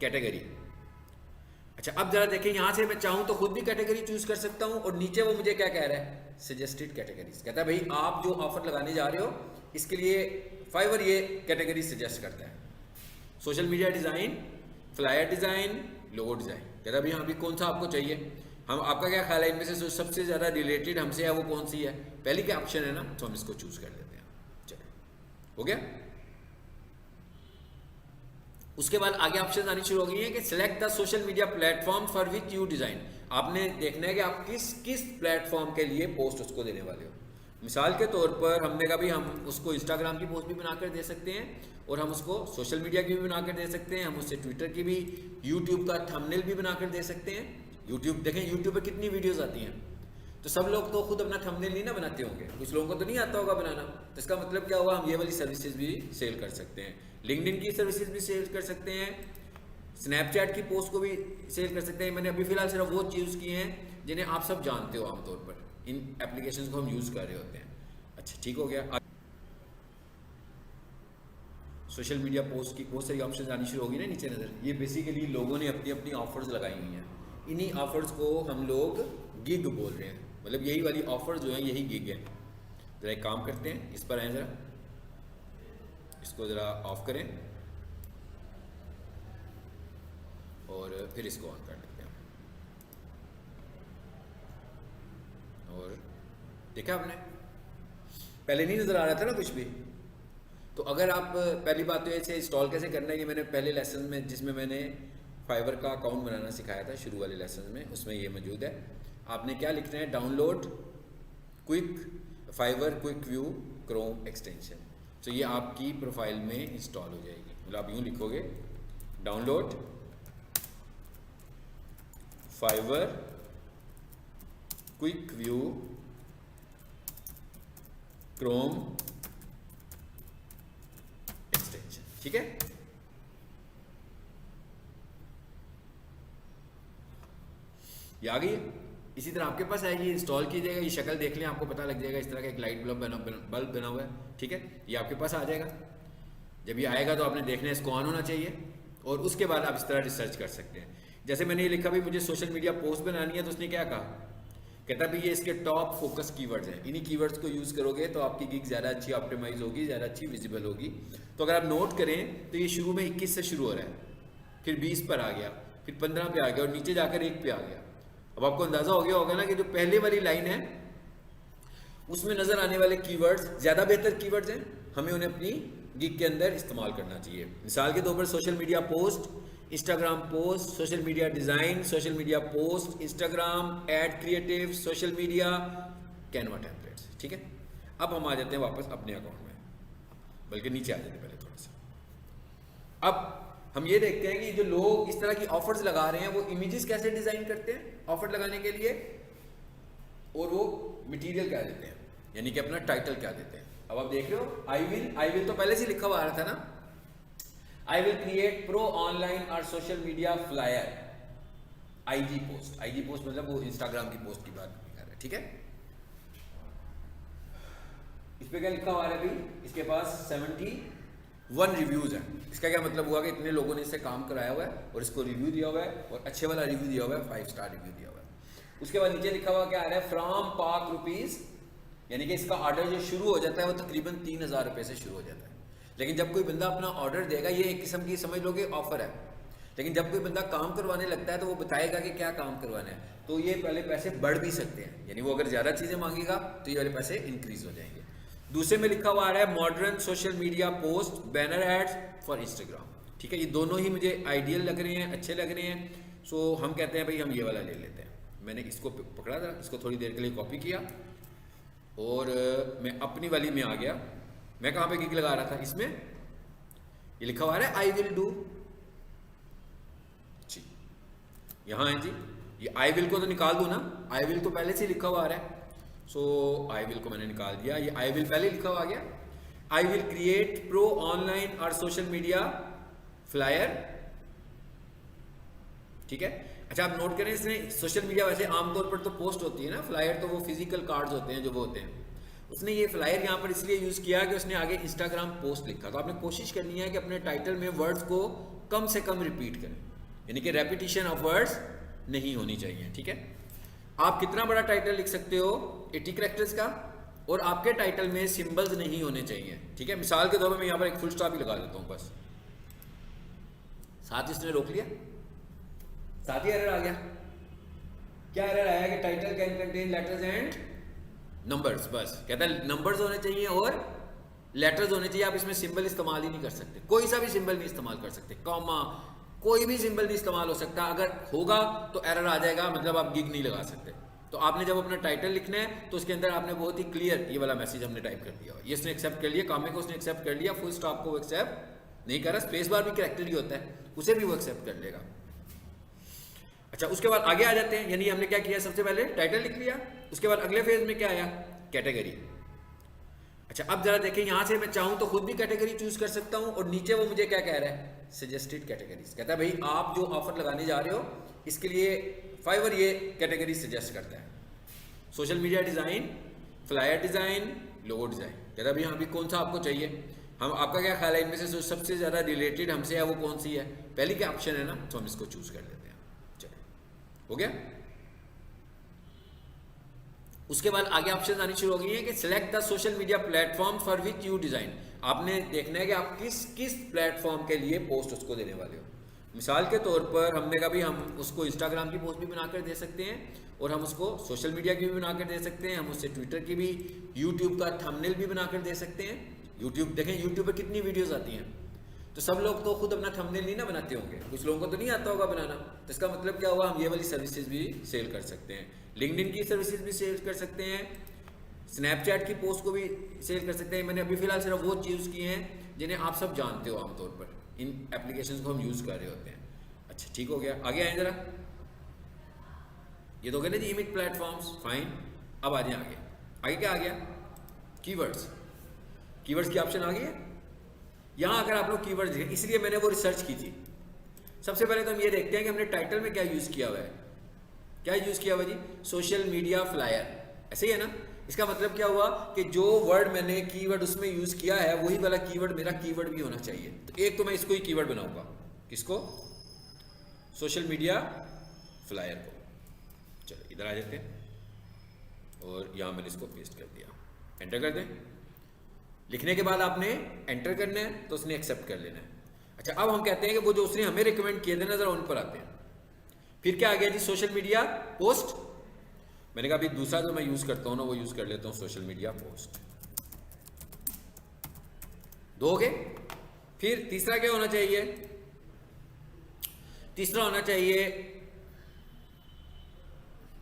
Category. अच्छा अब जरा देखें, यहाँ से मैं चाहूँ तो खुद भी कैटेगरी चूज कर सकता हूँ, और नीचे वो मुझे क्या कह रहा है, सजेस्टेड कैटेगरीज। कहता है भाई आप जो ऑफर लगाने जा रहे हो इसके लिए फाइवर ये कैटेगरी सजेस्ट करता है, social media design, flyer design, logo design. कहता है भाई हाँ अभी कौन सा आपको चाहिए, हम आपका क्या ख्याल है इनमें से सबसे ज़्यादा रिलेटेड हमसे है वो कौन सी है, पहली क्या ऑप्शन है ना, तो हम इसको चूज कर लेते हैं। चलो हो गया। उसके बाद आगे ऑप्शन आनी शुरू हो गई है कि select the social media platform for which you design. आपने देखना है कि आप किस किस प्लेटफॉर्म के लिए पोस्ट उसको देने वाले हो। मिसाल के तौर पर हमने कहा भी हम उसको इंस्टाग्राम की पोस्ट भी बनाकर दे सकते हैं, और हम उसको सोशल मीडिया की भी बनाकर दे सकते हैं, हम उससे ट्विटर की भी, यूट्यूब का थंबनेल भी बनाकर दे सकते हैं। यूट्यूब देखें, यूट्यूब पर कितनी वीडियोज़ आती हैं, तो सब लोग तो खुद अपना थंबनेल नहीं ना बनाते होंगे, कुछ लोगों को तो नहीं आता होगा बनाना, तो इसका मतलब क्या हुआ, हम ये वाली सर्विसेज भी सेल कर सकते हैं, लिंक्डइन की सर्विसेज भी सेल कर सकते हैं, स्नैपचैट की पोस्ट को भी सेल कर सकते हैं। मैंने अभी फिलहाल सिर्फ वो चूज़ किए हैं जिन्हें आप सब जानते हो आमतौर पर, इन एप्लीकेशंस को हम यूज़ कर रहे होते हैं। अच्छा ठीक हो गया। सोशल मीडिया पोस्ट की बहुत सारी ऑप्शन आनी शुरू होगी ना नीचे नज़र, ये बेसिकली लोगों ने अपनी अपनी ऑफर्स लगाई हुई हैं, इन्हीं ऑफर्स को हम लोग गिग बोल रहे हैं, मतलब यही वाली ऑफर जो है यही गिग है। ज़रा एक काम करते हैं, इस पर आए, ज़रा इसको ज़रा ऑफ करें और फिर इसको ऑन कर लेते हैं। और देखा आपने, पहले नहीं नज़र आ रहा था ना कुछ भी। तो अगर आप, पहली बात तो ऐसे इंस्टॉल कैसे करना है, ये मैंने पहले लेसन में जिसमें मैंने फाइवर का अकाउंट बनाना सिखाया था शुरू वाले लेसन में, उसमें ये मौजूद है। आपने क्या लिखना है, download quick Fiverr quick view Chrome extension. तो ये आपकी प्रोफाइल में इंस्टॉल हो जाएगी। मतलब आप यूँ लिखोगे, download Fiverr quick view Chrome extension, ठीक है। ये आ गई है। इसी तरह आपके पास आएगी, इंस्टॉल कीजिएगा, ये शक्ल देख लें, आपको पता लग जाएगा, इस तरह का एक लाइट बल्ब बना हुआ है, ठीक है। ये आपके पास आ जाएगा। जब ये आएगा तो आपने देखना है इसको ऑन होना चाहिए, और उसके बाद आप इस तरह रिसर्च कर सकते हैं। जैसे मैंने ये लिखा भी मुझे सोशल मीडिया पोस्ट बनानी है, तो उसने क्या कहा, कहता भी ये इसके टॉप फोकस कीवर्ड्स हैं, इन्हीं कीवर्ड्स को यूज़ करोगे तो आपकी गिग ज़्यादा अच्छी ऑप्टिमाइज होगी, ज़्यादा अच्छी विजिबल होगी। तो अगर आप नोट करें तो ये शुरू में 21 से शुरू हो रहा है, फिर 20 पर आ गया, फिर 15 पे आ गया, और नीचे जाकर 1 पे आ गया। अब आपको अंदाज़ा हो गया होगा ना कि जो पहले वाली लाइन है उसमें नज़र आने वाले कीवर्ड्स ज़्यादा बेहतर कीवर्ड्स हैं, हमें उन्हें अपनी गिग के अंदर इस्तेमाल करना चाहिए। मिसाल के तौर पर social media post, Instagram post, social media design, social media post, Instagram ad creative, social media, Canva templates, ठीक है। अब हम आ जाते हैं वापस अपने अकाउंट में, बल्कि नीचे आ जाते हैं पहले थोड़ा सा। अब हम ये देखते हैं कि जो लोग इस तरह की ऑफर्स लगा रहे हैं वो इमेजेस कैसे डिज़ाइन करते हैं ऑफर लगाने के लिए, और वो मटेरियल क्या देते हैं, यानी कि अपना टाइटल क्या देते हैं। अब आप देख रहे हो, आई विल तो पहले से लिखा हुआ आ रहा था ना, I will create pro online और social media flyer IG post. IG post मतलब वो इंस्टाग्राम की पोस्ट की बात कर रहा है, ठीक है। इस पे क्या लिखा हुआ है भाई, इसके पास 71 रिव्यूज हैं। इसका क्या मतलब हुआ कि इतने लोगों ने इससे काम कराया हुआ है और इसको रिव्यू दिया हुआ है, और अच्छे वाला रिव्यू दिया हुआ है, 5 स्टार रिव्यू दिया हुआ है। उसके बाद नीचे लिखा हुआ क्या आ रहा है, फ्रॉम पाक रुपीज, यानी कि इसका ऑर्डर जो शुरू हो जाता है वो तकरीबन 3000 रुपये से शुरू हो जाता है। लेकिन जब कोई बंदा अपना ऑर्डर देगा, ये एक किस्म की समझ लो कि ऑफर है, लेकिन जब कोई बंदा काम करवाने लगता है तो वो बताएगा कि क्या काम करवाना है, तो ये पहले पैसे बढ़ भी सकते हैं, यानी वो अगर ज़्यादा चीज़ें मांगेगा तो ये वाले पैसे इंक्रीज हो जाएंगे। दूसरे में लिखा हुआ आ रहा है modern social media post banner ads for Instagram, ठीक है। ये दोनों ही मुझे आइडियल लग रहे हैं, अच्छे लग रहे हैं। सो हम कहते हैं भाई हम ये वाला ले लेते हैं। मैंने इसको पकड़ा था, इसको थोड़ी देर के लिए कॉपी किया और मैं अपनी वाली में आ गया। मैं कहाँ पे गिग लगा रहा था, इसमें ये लिखा हुआ है आई विल डू जी, यहाँ है जी। ये आई विल को तो निकाल दूँ ना, आई विल तो पहले से लिखा हुआ आ रहा है, सो आई विल को मैंने निकाल दिया। ये आई विल पहले लिखा हुआ आ गया। आई विल क्रिएट प्रो ऑनलाइन और सोशल मीडिया फ्लायर, ठीक है। अच्छा आप नोट करें, इसने सोशल मीडिया वैसे आमतौर पर तो पोस्ट होती है ना, फ्लायर तो वो फिजिकल कार्ड्स होते हैं जो वो होते हैं। उसने ये फ्लायर यहाँ पर इसलिए यूज़ किया कि उसने आगे इंस्टाग्राम पोस्ट लिखा। तो आपने कोशिश करनी है कि अपने टाइटल में वर्ड्स को कम से कम रिपीट करें, यानी कि रेपिटेशन ऑफ वर्ड्स नहीं होनी चाहिए, ठीक है। आप कितना बड़ा टाइटल लिख सकते हो 80 कैरेक्टर्स का, और आपके टाइटल में सिंबल्स नहीं होने चाहिए, ठीक है। मिसाल के तौर पर मैं यहाँ पर एक फुल स्टॉप ही लगा देता हूँ बस, साथ इसने रोक लिया, साथ ही एरर आ गया। क्या एरर आया कि title can contain letters and numbers, बस कहता है नंबर्स होने चाहिए और लेटर्स होने चाहिए। आप इसमें सिंबल इस्तेमाल ही नहीं कर सकते, कोई सा भी सिंबल नहीं इस्तेमाल कर सकते, कॉमा कोई भी सिंबल नहीं इस्तेमाल हो सकता। अगर होगा तो एरर आ जाएगा, मतलब आप गिग नहीं लगा सकते। तो आपने जब अपना टाइटल लिखना है तो उसके अंदर आपने बहुत ही क्लियर ये वाला मैसेज हमने टाइप कर दिया, ये उसने एक्सेप्ट कर लिया, कॉमा को उसने एक्सेप्ट कर लिया, फुल स्टॉप को वो एक्सेप्ट नहीं कर रहा, स्पेस बार भी कैरेक्टर ही होता है, उसे भी वो एक्सेप्ट कर लेगा। अच्छा, उसके बाद आगे आ जाते हैं, यानी हमने क्या किया, सबसे पहले टाइटल लिख लिया, उसके बाद अगले फेज में क्या आया, कैटेगरी। अच्छा, अब जरा देखें, यहां से मैं चाहूं तो खुद भी कैटेगरी चूज कर सकता हूं, और नीचे वो मुझे क्या कह रहा है, सजेस्टेड कैटेगरीज। कहता है भाई आप जो ऑफर लगाने जा रहे हो इसके लिए फाइवर ये कैटेगरी सजेस्ट करता है, social media design, flyer design, logo design. कहता है भाई अभी कौन सा आपको चाहिए, हम आपका क्या ख्याल है इनमें से सबसे ज्यादा रिलेटेड हमसे है वो कौन सी है, पहली क्या ऑप्शन है ना, तो हम इसको चूज कर लेते हैं। चलो, हो गया। उसके बाद आगे ऑप्शन आनी शुरू हो गई है कि select the social media platform for which you design. आपने देखना है कि आप किस प्लेटफॉर्म के लिए पोस्ट उसको देने वाले हो। मिसाल के तौर पर हमने कहा भी हम उसको इंस्टाग्राम की पोस्ट भी बनाकर दे सकते हैं, और हम उसको सोशल मीडिया की भी बनाकर दे सकते हैं, हम उससे ट्विटर की भी, यूट्यूब का थंबनेल भी बनाकर दे सकते हैं। यूट्यूब देखें, यूट्यूब पर कितनी वीडियोस आती हैं, तो सब लोग तो खुद अपना थंबनेल नहीं ना बनाते होंगे, कुछ लोगों को तो नहीं आता होगा बनाना, तो इसका मतलब क्या हुआ, हम ये वाली सर्विसेज भी सेल कर सकते हैं, लिंक्डइन की सर्विसेज भी सेल कर सकते हैं, स्नैपचैट की पोस्ट को भी सेल कर सकते हैं। मैंने अभी फिलहाल सिर्फ वो यूज़ किए हैं जिन्हें आप सब जानते हो आमतौर पर, इन एप्लीकेशंस को हम यूज़ कर रहे होते हैं। अच्छा, ठीक हो गया, आगे आए जरा, ये तो गए ना जी इमेज प्लेटफॉर्म्स, फाइन। अब आ जाए आगे, आगे क्या आ गया, कीवर्ड्स। कीवर्ड्स की ऑप्शन आ गई है। यहाँ अगर आप लोग कीवर्ड्स देखें, इसलिए मैंने वो रिसर्च की थी। सबसे पहले तो हम ये देखते हैं कि हमने टाइटल में क्या यूज़ किया हुआ है, क्या यूज़ किया हुआ जी, सोशल मीडिया फ्लायर, ऐसे ही है ना। इसका मतलब क्या हुआ कि जो वर्ड मैंने कीवर्ड उसमें यूज़ किया है वही वाला कीवर्ड मेरा कीवर्ड भी होना चाहिए। तो एक तो मैं इसको ही कीवर्ड बनाऊंगा, किसको, सोशल मीडिया फ्लायर को। चलो इधर आ जाते हैं, और यहाँ मैंने इसको पेस्ट कर दिया, एंटर कर दें। लिखने के बाद आपने एंटर करना है, तो उसने एक्सेप्ट कर लेना है। अच्छा, अब हम कहते हैं कि वो जो उसने हमें रिकमेंड किए थे ना, जरा उन पर आते हैं। फिर क्या आ गया जी, सोशल मीडिया पोस्ट। मैंने कहा अभी दूसरा जो मैं यूज करता हूं ना, वो यूज कर लेता हूं, सोशल मीडिया पोस्ट। दो हो गए। फिर तीसरा क्या होना चाहिए, तीसरा होना चाहिए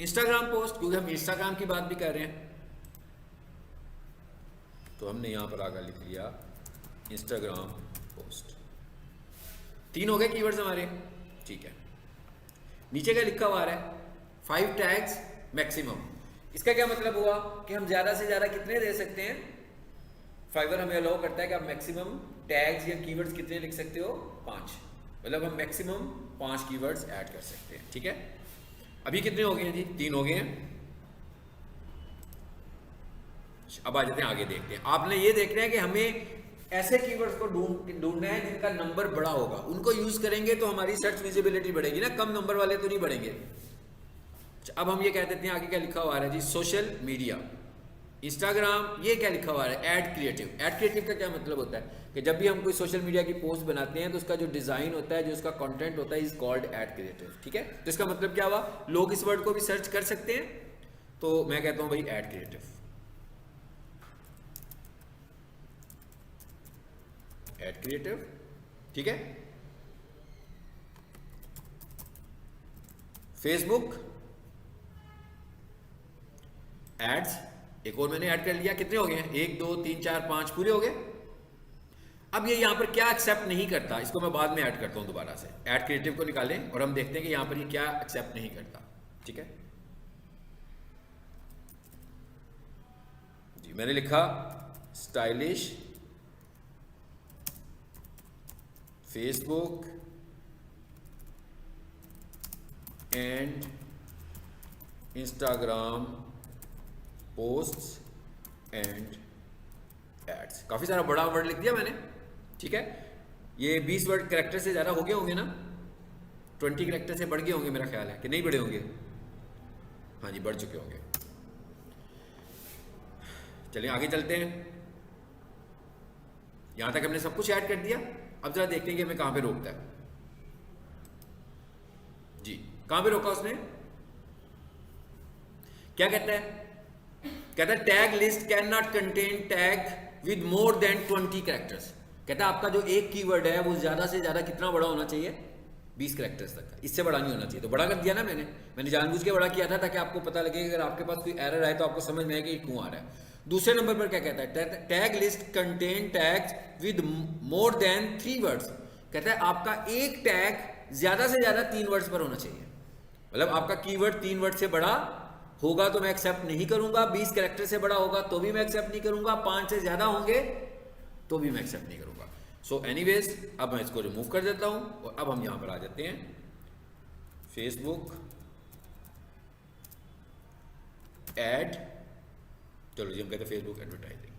इंस्टाग्राम पोस्ट, क्योंकि हम इंस्टाग्राम की बात भी कर रहे हैं, तो हमने यहां पर आगे लिख लिया इंस्टाग्राम पोस्ट। तीन हो गए कीवर्ड्स हमारे, ठीक है। नीचे क्या लिखा हुआ है, 5 टैग्स मैक्सिमम। इसका क्या मतलब हुआ कि हम ज्यादा से ज्यादा कितने दे सकते हैं, फाइवर हमें अलाउ करता है कि आप मैक्सिमम टैग्स या कीवर्ड्स कितने लिख सकते हो, 5। मतलब हम मैक्सिमम 5 कीवर्ड्स ऐड कर सकते हैं, ठीक है। अभी कितने हो गए हैं जी, 3 हो गए हैं। अब आ जाते हैं आगे, देखते हैं। आपने ये देखना है कि हमें ऐसे कीवर्ड्स को ढूंढना है जिनका नंबर बड़ा होगा, उनको यूज करेंगे तो हमारी सर्च विजिबिलिटी बढ़ेगी ना, कम नंबर वाले तो नहीं बढ़ेंगे। अब हम ये कह देते हैं, आगे क्या लिखा हुआ है जी, सोशल मीडिया, इंस्टाग्राम। ये क्या लिखा हुआ है, ऐड क्रिएटिव। ऐड क्रिएटिव का क्या मतलब होता है कि जब भी हम कोई सोशल मीडिया की पोस्ट बनाते हैं तो उसका जो डिजाइन होता है, जो उसका कंटेंट होता है, इज कॉल्ड ऐड क्रिएटिव, ठीक है। तो इसका मतलब क्या हुआ, लोग इस वर्ड को भी सर्च कर सकते हैं, तो मैं कहता हूं भाई ऐड क्रिएटिव, ऐड क्रिएटिव, ठीक है। फेसबुक एड्स, एक और मैंने ऐड कर लिया। कितने हो गए हैं, 1 2 3 4 5 पूरे हो गए। अब ये यहां पर क्या एक्सेप्ट नहीं करता, इसको मैं बाद में ऐड करता हूं दोबारा से। ऐड क्रिएटिव को निकालें और हम देखते हैं कि यहां पर ये क्या एक्सेप्ट नहीं करता, ठीक है जी। मैंने लिखा stylish Facebook and Instagram posts and ads. काफी सारा बड़ा वर्ड लिख दिया मैंने, ठीक है। ये 20 वर्ड कैरेक्टर से ज्यादा हो गए होंगे ना, 20 कैरेक्टर से बढ़ गए होंगे मेरा ख्याल है, कि नहीं बढ़े होंगे? हाँ जी, बढ़ चुके होंगे। चलिए आगे चलते हैं। यहां तक हमने सब कुछ ऐड कर दिया। अब जरा देखते हैं कि हमें कहां पे रोकता है। जी, कहां पे रोका उसने? क्या कहता है? कहता है tag list can not contain tag with more than 20 characters. कहता है आपका जो एक कीवर्ड है वो ज्यादा से ज्यादा कितना बड़ा होना चाहिए? 20 कैरेक्टर्स तक का, इससे बड़ा नहीं होना चाहिए। तो बड़ा कर दिया ना मैंने जानबूझ के बड़ा किया था ताकि आपको पता लगे अगर आपके पास कोई एरर आए तो आपको समझ में आए कि क्यों आ रहा है। दूसरे नंबर पर क्या कहता है? Tag list contain tags with more than 3 words. कहता है आपका एक टैग ज्यादा से ज्यादा 3 वर्ड्स पर होना चाहिए। मतलब आपका कीवर्ड 3 वर्ड से बड़ा होगा तो मैं एक्सेप्ट नहीं करूंगा, 20 कैरेक्टर से बड़ा होगा तो भी मैं एक्सेप्ट नहीं करूंगा, 5 से ज्यादा होंगे तो भी मैं एक्सेप्ट नहीं करूंगा। सो एनीवेज, अब मैं इसको रिमूव कर देता हूं और अब हम यहां पर आ जाते हैं फेसबुक एड। चलो जी, हम कहते हैं फेसबुक एडवर्टाइजिंग।